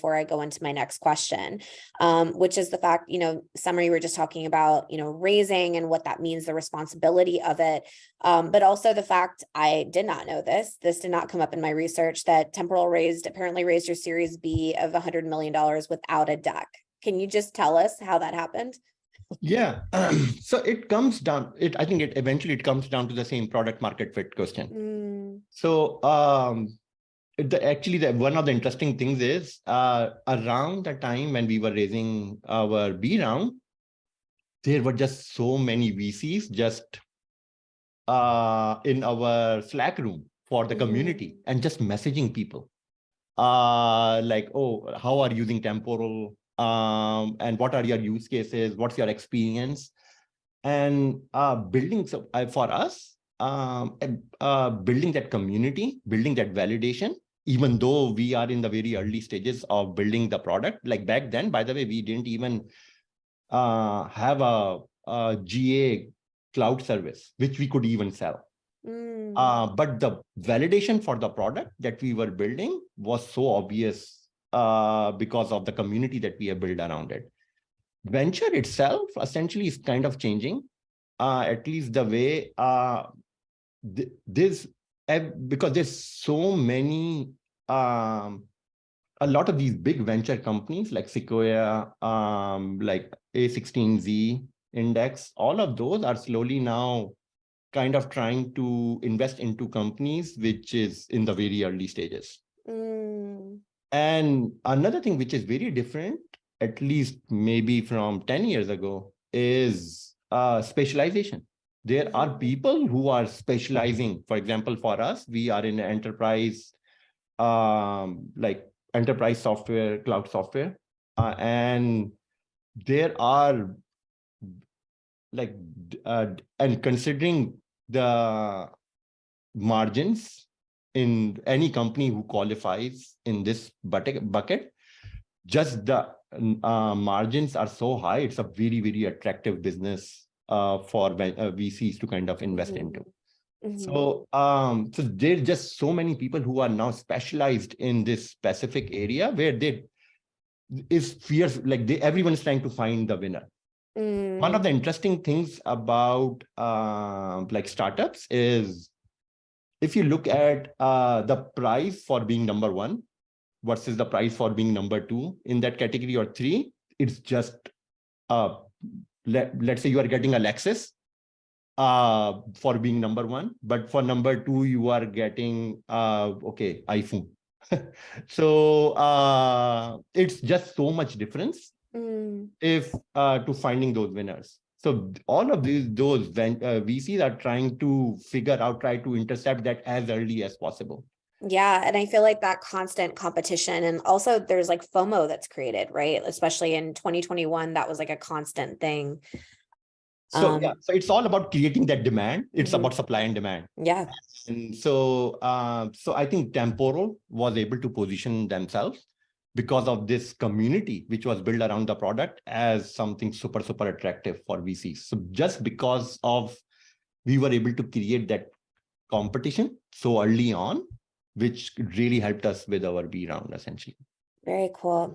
before I go into my next question, which is the fact, Summer, you were just talking about, raising and what that means, the responsibility of it. But also the fact, I did not know this did not come up in my research, that Temporal apparently raised your Series B of $100 million without a deck. Can you just tell us how that happened? Yeah. So it comes down, I think it eventually comes down to the same product market fit question. So actually, one of the interesting things is around the time when we were raising our B round, there were just so many VCs just in our Slack room for the community and just messaging people like, oh, how are you using Temporal? And what are your use cases? What's your experience? And building, for us, building that community, building that validation, even though we are in the very early stages of building the product. Like back then, by the way, we didn't even have a GA cloud service, which we could even sell. But the validation for the product that we were building was so obvious because of the community that we have built around it. Venture itself essentially is kind of changing, at least the way because there's so many, a lot of these big venture companies like Sequoia, like A16Z Index, all of those are slowly now kind of trying to invest into companies which is in the very early stages. And another thing which is very different, at least maybe from 10 years ago, is specialization. There are people who are specializing. For example, for us, we are in enterprise, like enterprise software, cloud software. And there are like, and considering the margins in any company who qualifies in this bucket, just the margins are so high. It's a very, very attractive business for VCs to kind of invest into. So, so there's just so many people who are now specialized in this specific area where is fierce, like everyone is trying to find the winner. One of the interesting things about like startups is if you look at the price for being number one versus the price for being number two in that category or three, it's just, let's say you are getting a Lexus for being number one, but for number two, you are getting, okay, iPhone. So it's just so much difference if to finding those winners. So all of those VCs are trying to try to intercept that as early as possible. Yeah. And I feel like that constant competition, and also there's like FOMO that's created, right? Especially in 2021, that was like a constant thing. So yeah, so it's all about creating that demand. It's about supply and demand. Yeah. And so, so I think Temporal was able to position themselves because of this community, which was built around the product, as something super, super attractive for VCs. So just because of we were able to create that competition so early on, which really helped us with our B round, essentially. Very cool.